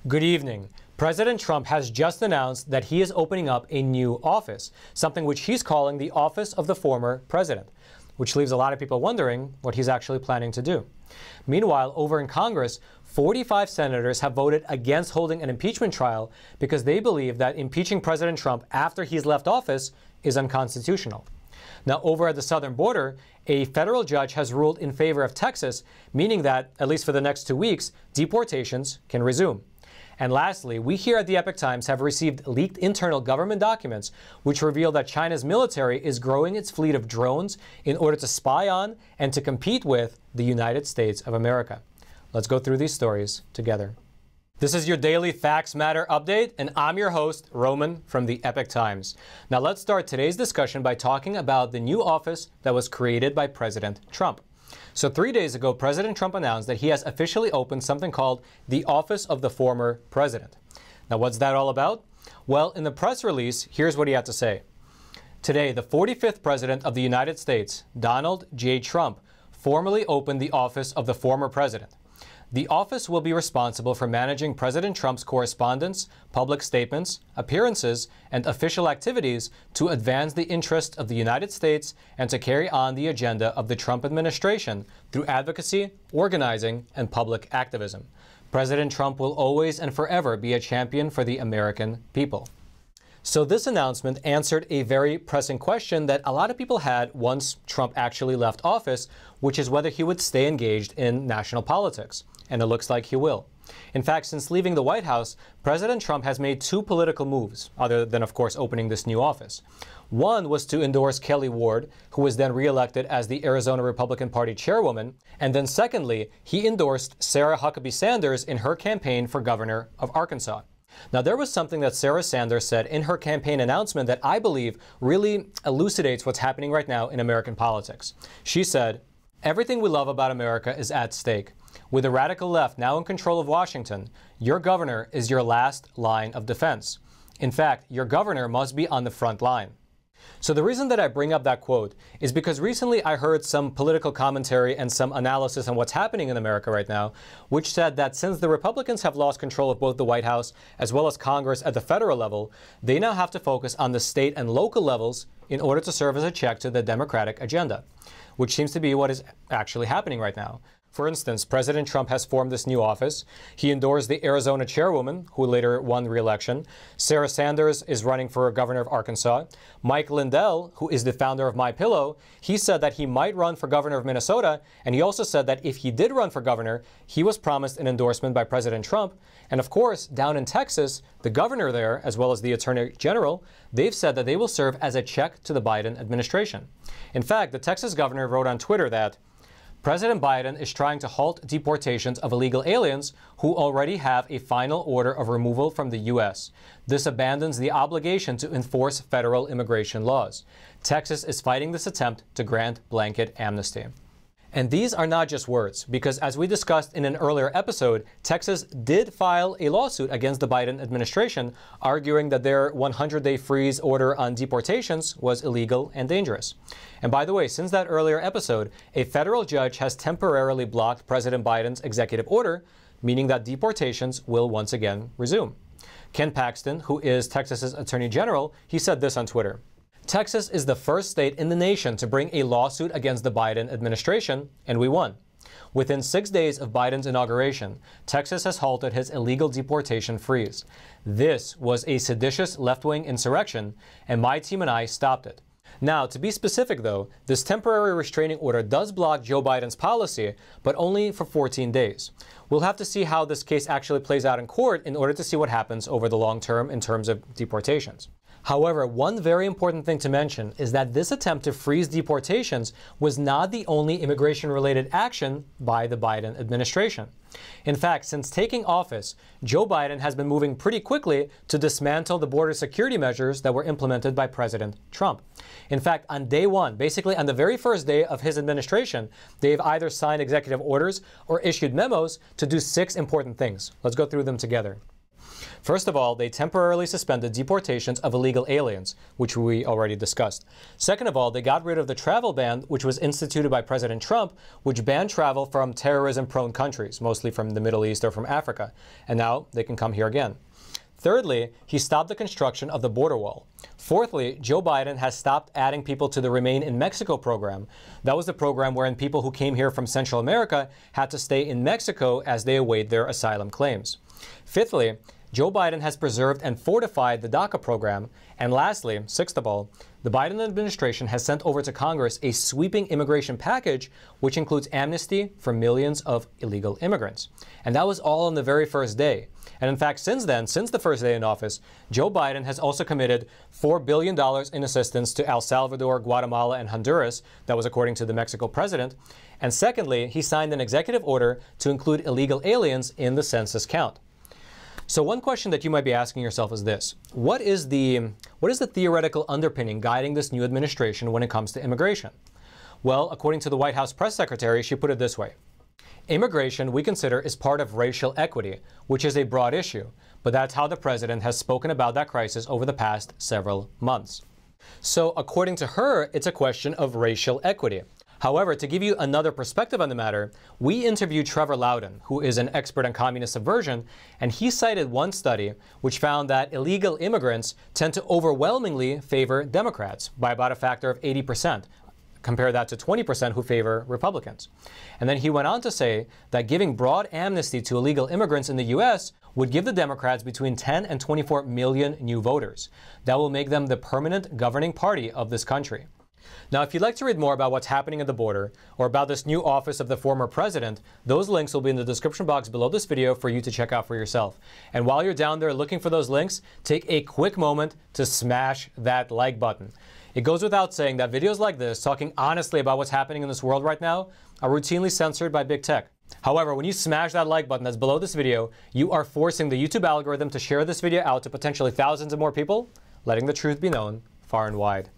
Good evening. President Trump has just announced that he is opening up a new office, something which he's calling the office of the former president, which leaves a lot of people wondering what he's actually planning to do. Meanwhile, over in Congress, 45 senators have voted against holding an impeachment trial because they believe that impeaching President Trump after he's left office is unconstitutional. Now, over at the southern border, a federal judge has ruled in favor of Texas, meaning that, at least for the next 2 weeks, deportations can resume. And lastly, we here at the Epoch Times have received leaked internal government documents which reveal that China's military is growing its fleet of drones in order to spy on and to compete with the United States of America. Let's go through these stories together. This is your daily Facts Matter update, and I'm your host, Roman, from the Epoch Times. Now let's start today's discussion by talking about the new office that was created by President Trump. So 3 days ago, President Trump announced that he has officially opened something called the Office of the Former President. Now, what's that all about? Well, in the press release, here's what he had to say. Today, the 45th President of the United States, Donald J. Trump, formally opened the Office of the Former President. The office will be responsible for managing President Trump's correspondence, public statements, appearances, and official activities to advance the interests of the United States and to carry on the agenda of the Trump administration through advocacy, organizing, and public activism. President Trump will always and forever be a champion for the American people. So this announcement answered a very pressing question that a lot of people had once Trump actually left office, which is whether he would stay engaged in national politics. And it looks like he will. In fact, since leaving the White House, President Trump has made two political moves, other than, of course, opening this new office. One was to endorse Kelly Ward, who was then reelected as the Arizona Republican Party chairwoman. And then secondly, he endorsed Sarah Huckabee Sanders in her campaign for governor of Arkansas. Now, there was something that Sarah Sanders said in her campaign announcement that I believe really elucidates what's happening right now in American politics. She said, "Everything we love about America is at stake. With the radical left now in control of Washington, your governor is your last line of defense. In fact, your governor must be on the front line." So the reason that I bring up that quote is because recently I heard some political commentary and some analysis on what's happening in America right now, which said that since the Republicans have lost control of both the White House as well as Congress at the federal level, they now have to focus on the state and local levels in order to serve as a check to the Democratic agenda, which seems to be what is actually happening right now. For instance, President Trump has formed this new office. He endorsed the Arizona chairwoman, who later won re-election. Sarah Sanders is running for governor of Arkansas. Mike Lindell, who is the founder of MyPillow, he said that he might run for governor of Minnesota, and he also said that if he did run for governor, he was promised an endorsement by President Trump. And of course, down in Texas, the governor there, as well as the attorney general, they've said that they will serve as a check to the Biden administration. In fact, the Texas governor wrote on Twitter that President Biden is trying to halt deportations of illegal aliens who already have a final order of removal from the U.S. This abandons the obligation to enforce federal immigration laws. Texas is fighting this attempt to grant blanket amnesty. And these are not just words, because as we discussed in an earlier episode, Texas did file a lawsuit against the Biden administration, arguing that their 100-day freeze order on deportations was illegal and dangerous. And by the way, since that earlier episode, a federal judge has temporarily blocked President Biden's executive order, meaning that deportations will once again resume. Ken Paxton, who is Texas's attorney general, he said this on Twitter. Texas is the first state in the nation to bring a lawsuit against the Biden administration, and we won. Within 6 days of Biden's inauguration, Texas has halted his illegal deportation freeze. This was a seditious left-wing insurrection, and my team and I stopped it. Now, to be specific though, this temporary restraining order does block Joe Biden's policy, but only for 14 days. We'll have to see how this case actually plays out in court in order to see what happens over the long term in terms of deportations. However, one very important thing to mention is that this attempt to freeze deportations was not the only immigration-related action by the Biden administration. In fact, since taking office, Joe Biden has been moving pretty quickly to dismantle the border security measures that were implemented by President Trump. In fact, on day one, basically on the very first day of his administration, they've either signed executive orders or issued memos to do 6 important things. Let's go through them together. First of all, they temporarily suspended deportations of illegal aliens, which we already discussed. Second of all, they got rid of the travel ban, which was instituted by President Trump, which banned travel from terrorism-prone countries, mostly from the Middle East or from Africa. And now they can come here again. Thirdly, he stopped the construction of the border wall. Fourthly, Joe Biden has stopped adding people to the Remain in Mexico program. That was the program wherein people who came here from Central America had to stay in Mexico as they await their asylum claims. Fifthly, Joe Biden has preserved and fortified the DACA program. And lastly, sixth of all, the Biden administration has sent over to Congress a sweeping immigration package, which includes amnesty for millions of illegal immigrants. And that was all on the very first day. And in fact, since then, since the first day in office, Joe Biden has also committed $4 billion in assistance to El Salvador, Guatemala, and Honduras. That was according to the Mexico president. And secondly, he signed an executive order to include illegal aliens in the census count. So one question that you might be asking yourself is this: what is the theoretical underpinning guiding this new administration when it comes to immigration? Well, according to the White House press secretary, she put it this way: immigration, we consider, is part of racial equity, which is a broad issue, but that's how the president has spoken about that crisis over the past several months. So according to her, it's a question of racial equity. However, to give you another perspective on the matter, we interviewed Trevor Loudon, who is an expert on communist subversion, and he cited one study which found that illegal immigrants tend to overwhelmingly favor Democrats by about a factor of 80%. Compare that to 20% who favor Republicans. And then he went on to say that giving broad amnesty to illegal immigrants in the U.S. would give the Democrats between 10 and 24 million new voters. That will make them the permanent governing party of this country. Now, if you'd like to read more about what's happening at the border or about this new office of the former president, those links will be in the description box below this video for you to check out for yourself. And while you're down there looking for those links, take a quick moment to smash that like button. It goes without saying that videos like this, talking honestly about what's happening in this world right now, are routinely censored by big tech. However, when you smash that like button that's below this video, you are forcing the YouTube algorithm to share this video out to potentially thousands of more people, letting the truth be known far and wide.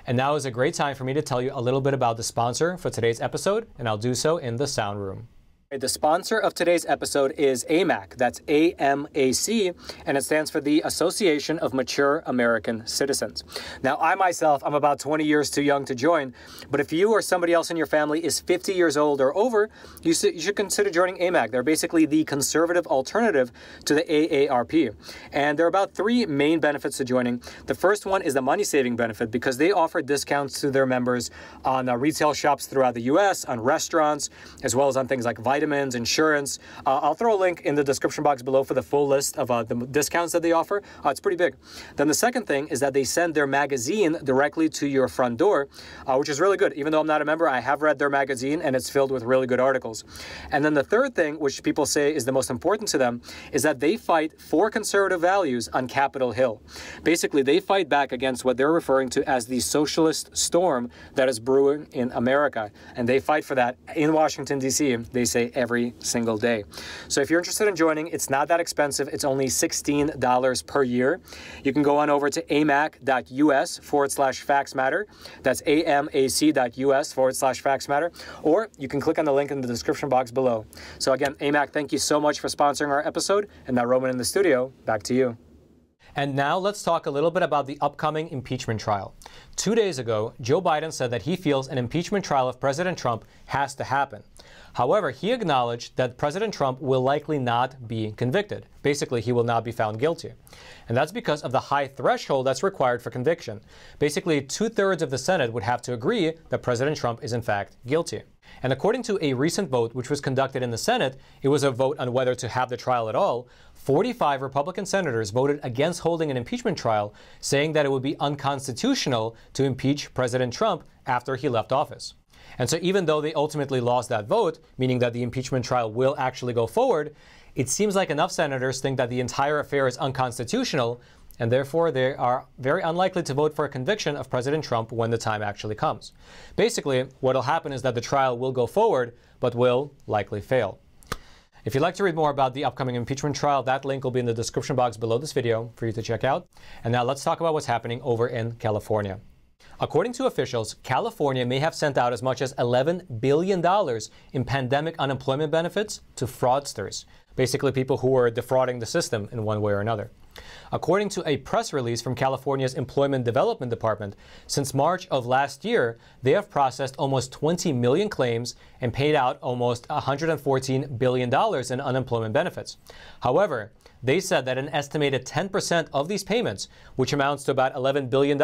And now is a great time for me to tell you a little bit about the sponsor for today's episode, and I'll do so in the sound room. The sponsor of today's episode is AMAC, that's AMAC, and it stands for the Association of Mature American Citizens. Now, I'm about 20 years too young to join, but if you or somebody else in your family is 50 years old or over, you should consider joining AMAC. They're basically the conservative alternative to the AARP. And there are about three main benefits to joining. The first one is the money-saving benefit, because they offer discounts to their members on retail shops throughout the U.S., on restaurants, as well as on things like vitamins, insurance. I'll throw a link in the description box below for the full list of the discounts that they offer. It's pretty big. Then the second thing is that they send their magazine directly to your front door, which is really good. Even though I'm not a member, I have read their magazine, and it's filled with really good articles. And then the third thing, which people say is the most important to them, is that they fight for conservative values on Capitol Hill. Basically, they fight back against what they're referring to as the socialist storm that is brewing in America. And they fight for that in Washington, D.C., they say, every single day. So if you're interested in joining, it's not that expensive. It's only $16 per year. You can go on over to amac.us/factsmatter. That's amac.us/factsmatter. Or you can click on the link in the description box below. So again, AMAC, thank you so much for sponsoring our episode. And now, Roman in the studio, back to you. And now let's talk a little bit about the upcoming impeachment trial. 2 days ago, Joe Biden said that he feels an impeachment trial of President Trump has to happen. However, he acknowledged that President Trump will likely not be convicted. Basically, he will not be found guilty. And that's because of the high threshold that's required for conviction. Basically, 2/3 of the Senate would have to agree that President Trump is in fact guilty. And according to a recent vote which was conducted in the Senate, it was a vote on whether to have the trial at all. 45 Republican senators voted against holding an impeachment trial, saying that it would be unconstitutional to impeach President Trump after he left office. And so even though they ultimately lost that vote, meaning that the impeachment trial will actually go forward, it seems like enough senators think that the entire affair is unconstitutional, and therefore they are very unlikely to vote for a conviction of President Trump when the time actually comes. Basically, what will happen is that the trial will go forward, but will likely fail. If you'd like to read more about the upcoming impeachment trial, that link will be in the description box below this video for you to check out. And now let's talk about what's happening over in California. According to officials, California may have sent out as much as $11 billion in pandemic unemployment benefits to fraudsters. basically people who were defrauding the system in one way or another. According to a press release from California's Employment Development Department, since March of last year, they have processed almost 20 million claims and paid out almost $114 billion in unemployment benefits. However, they said that an estimated 10% of these payments, which amounts to about $11 billion,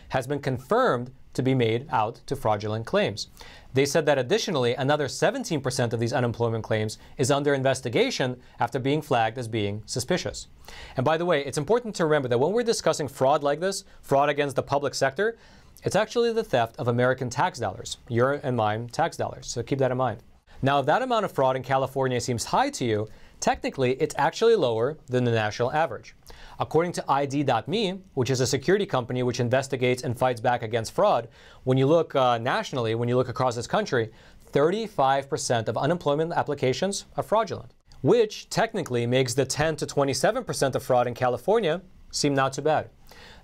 has been confirmed to be made out to fraudulent claims. They said that additionally, another 17% of these unemployment claims is under investigation after being flagged as being suspicious. And by the way, it's important to remember that when we're discussing fraud like this, fraud against the public sector, it's actually the theft of American tax dollars, your and mine tax dollars. So keep that in mind. Now, if that amount of fraud in California seems high to you, technically it's actually lower than the national average. According to ID.me, which is a security company which investigates and fights back against fraud, when you look nationally, when you look across this country, 35% of unemployment applications are fraudulent, which technically makes the 10 to 27% of fraud in California seem not too bad.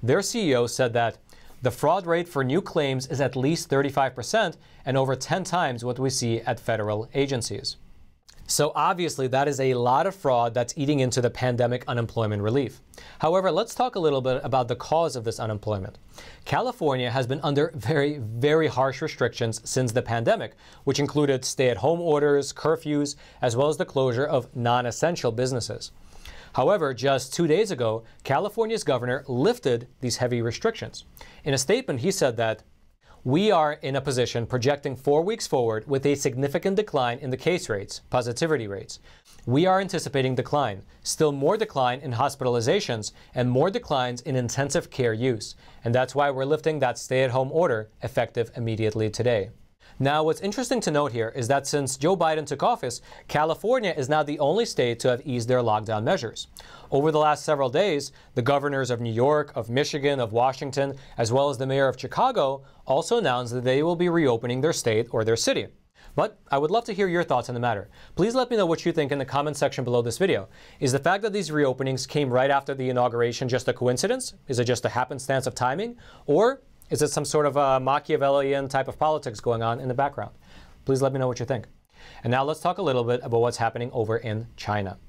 Their CEO said that the fraud rate for new claims is at least 35% and over 10 times what we see at federal agencies. So obviously that is a lot of fraud that's eating into the pandemic unemployment relief. However, let's talk a little bit about the cause of this unemployment. California has been under very, very harsh restrictions since the pandemic, which included stay-at-home orders, curfews, as well as the closure of non-essential businesses. However, just 2 days ago, California's governor lifted these heavy restrictions. In a statement, he said that we are in a position projecting 4 weeks forward with a significant decline in the case rates, positivity rates. We are anticipating decline, still more decline in hospitalizations and more declines in intensive care use. And that's why we're lifting that stay-at-home order effective immediately today. Now, what's interesting to note here is that since Joe Biden took office, California is now the only state to have eased their lockdown measures. Over the last several days, the governors of New York, of Michigan, of Washington, as well as the mayor of Chicago also announced that they will be reopening their state or their city. But I would love to hear your thoughts on the matter. Please let me know what you think in the comment section below this video. Is the fact that these reopenings came right after the inauguration just a coincidence? Is it just a happenstance of timing? Or is it some sort of a Machiavellian type of politics going on in the background? Please let me know what you think. And now let's talk a little bit about what's happening over in China.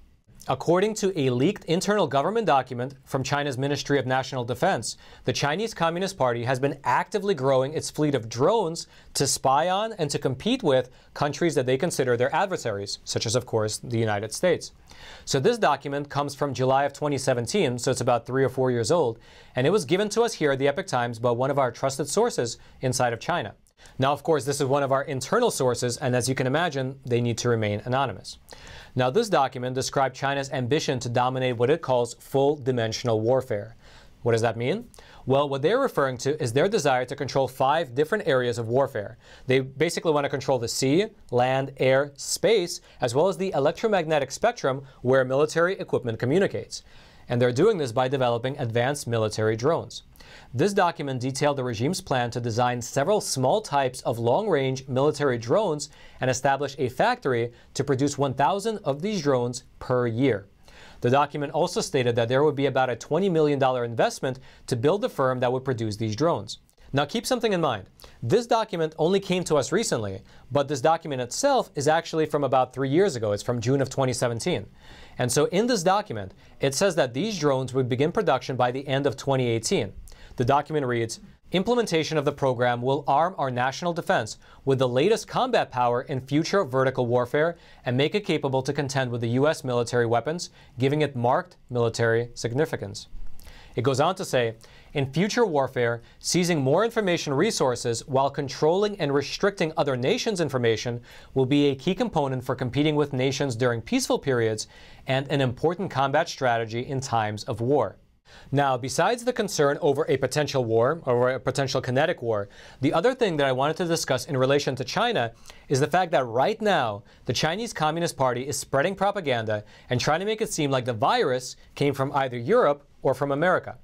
According to a leaked internal government document from China's Ministry of National Defense, the Chinese Communist Party has been actively growing its fleet of drones to spy on and to compete with countries that they consider their adversaries, such as, of course, the United States. So this document comes from July of 2017, so it's about 3 or 4 years old, and it was given to us here at the Epoch Times by one of our trusted sources inside of China. Now, of course, this is one of our internal sources, and as you can imagine, they need to remain anonymous. Now, this document described China's ambition to dominate what it calls full-dimensional warfare. What does that mean? Well, what they're referring to is their desire to control 5 different areas of warfare. They basically want to control the sea, land, air, space, as well as the electromagnetic spectrum where military equipment communicates. And they're doing this by developing advanced military drones. This document detailed the regime's plan to design several small types of long-range military drones and establish a factory to produce 1,000 of these drones per year. The document also stated that there would be about a $20 million investment to build the firm that would produce these drones. Now keep something in mind. This document only came to us recently, but this document itself is actually from about 3 years ago. It's from June of 2017. And so in this document, it says that these drones would begin production by the end of 2018. The document reads, "Implementation of the program will arm our national defense with the latest combat power in future vertical warfare and make it capable to contend with the U.S. military weapons, giving it marked military significance." It goes on to say, "In future warfare, seizing more information resources while controlling and restricting other nations' information will be a key component for competing with nations during peaceful periods and an important combat strategy in times of war." Now, besides the concern over a potential war or a potential kinetic war, the other thing that I wanted to discuss in relation to China is the fact that right now, the Chinese Communist Party is spreading propaganda and trying to make it seem like the virus came from either Europe or from America.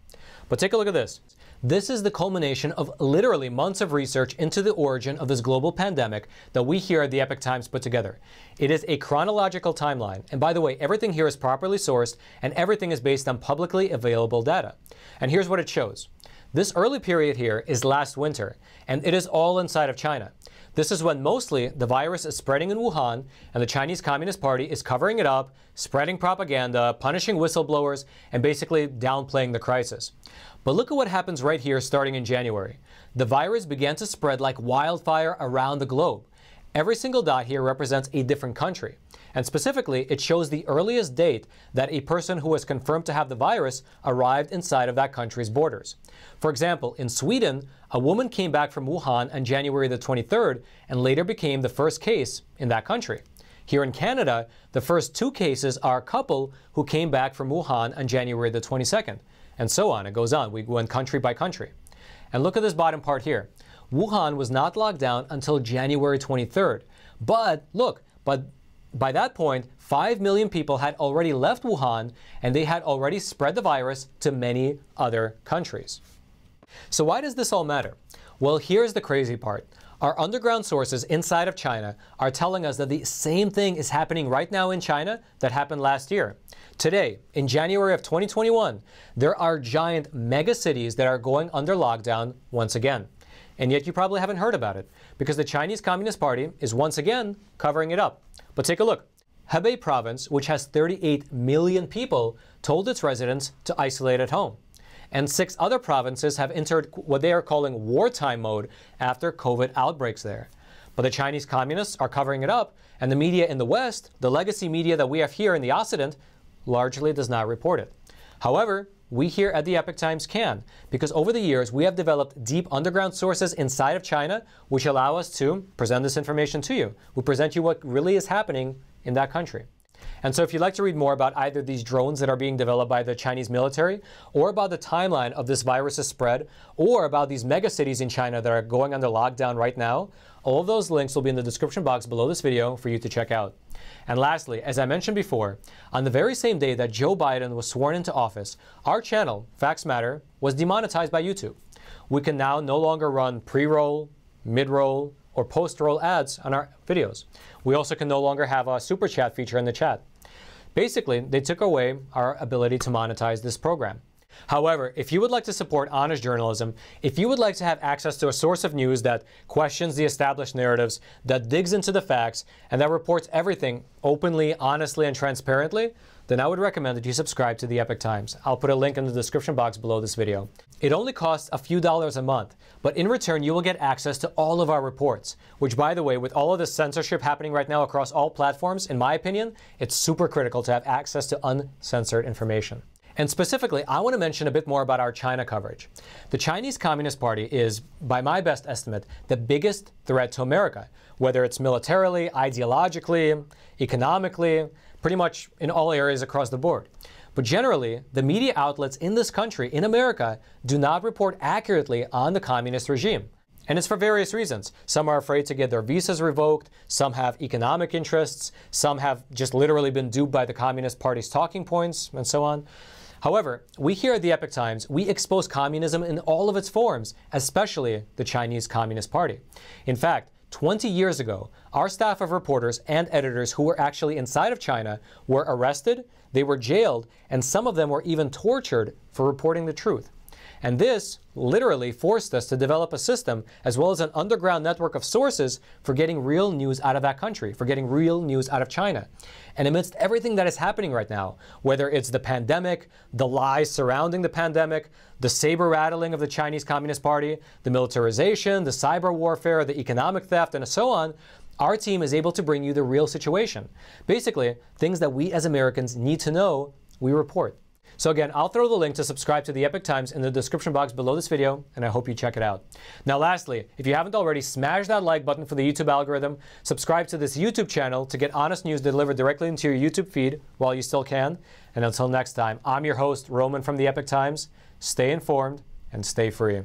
But take a look at this. This is the culmination of literally months of research into the origin of this global pandemic that we here at the Epoch Times put together. It is a chronological timeline. And by the way, everything here is properly sourced and everything is based on publicly available data. And here's what it shows. This early period here is last winter, and it is all inside of China. This is when mostly the virus is spreading in Wuhan and the Chinese Communist Party is covering it up, spreading propaganda, punishing whistleblowers, and basically downplaying the crisis. But look at what happens right here starting in January. The virus began to spread like wildfire around the globe. Every single dot here represents a different country. And specifically, it shows the earliest date that a person who was confirmed to have the virus arrived inside of that country's borders. For example, in Sweden, a woman came back from Wuhan on January the 23rd and later became the first case in that country. Here in Canada, the first 2 cases are a couple who came back from Wuhan on January the 22nd. And so on. It goes on. We went country by country. And look at this bottom part here. Wuhan was not locked down until January 23rd. But look, by that point, 5 million people had already left Wuhan and they had already spread the virus to many other countries. So why does this all matter? Well, here's the crazy part. Our underground sources inside of China are telling us that the same thing is happening right now in China that happened last year. Today, in January of 2021, there are giant mega cities that are going under lockdown once again. And yet you probably haven't heard about it because the Chinese Communist Party is once again covering it up. But take a look. Hebei province, which has 38 million people, told its residents to isolate at home. And 6 other provinces have entered what they are calling wartime mode after COVID outbreaks there. But the Chinese communists are covering it up, and the media in the West, the legacy media that we have here in the Occident, largely does not report it. However, we here at the Epoch Times can, because over the years we have developed deep underground sources inside of China which allow us to present this information to you. We present you what really is happening in that country. And so if you'd like to read more about either these drones that are being developed by the Chinese military, or about the timeline of this virus's spread, or about these mega cities in China that are going under lockdown right now, all of those links will be in the description box below this video for you to check out. And lastly, as I mentioned before, on the very same day that Joe Biden was sworn into office, our channel, Facts Matter, was demonetized by YouTube. We can now no longer run pre-roll, mid-roll, or post-roll ads on our videos. We also can no longer have a super chat feature in the chat. Basically, they took away our ability to monetize this program. However, if you would like to support honest journalism, if you would like to have access to a source of news that questions the established narratives, that digs into the facts, and that reports everything openly, honestly, and transparently, then I would recommend that you subscribe to the Epoch Times. I'll put a link in the description box below this video. It only costs a few dollars a month, but in return you will get access to all of our reports, which, by the way, with all of this censorship happening right now across all platforms, in my opinion, it's super critical to have access to uncensored information. And specifically, I want to mention a bit more about our China coverage. The Chinese Communist Party is, by my best estimate, the biggest threat to America, whether it's militarily, ideologically, economically, pretty much in all areas across the board. But generally, the media outlets in this country, in America, do not report accurately on the communist regime. And it's for various reasons. Some are afraid to get their visas revoked, some have economic interests, some have just literally been duped by the Communist Party's talking points, and so on. However, we here at the Epoch Times, we expose communism in all of its forms, especially the Chinese Communist Party. In fact, 20 years ago, our staff of reporters and editors who were actually inside of China were arrested, they were jailed, and some of them were even tortured for reporting the truth. And this literally forced us to develop a system as well as an underground network of sources for getting real news out of that country, for getting real news out of China. And amidst everything that is happening right now, whether it's the pandemic, the lies surrounding the pandemic, the saber rattling of the Chinese Communist Party, the militarization, the cyber warfare, the economic theft, and so on, our team is able to bring you the real situation. Basically, things that we as Americans need to know, we report. So again, I'll throw the link to subscribe to the Epoch Times in the description box below this video, and I hope you check it out. Now lastly, if you haven't already, smash that like button for the YouTube algorithm, subscribe to this YouTube channel to get honest news delivered directly into your YouTube feed while you still can. And until next time, I'm your host, Roman from the Epoch Times. Stay informed and stay free.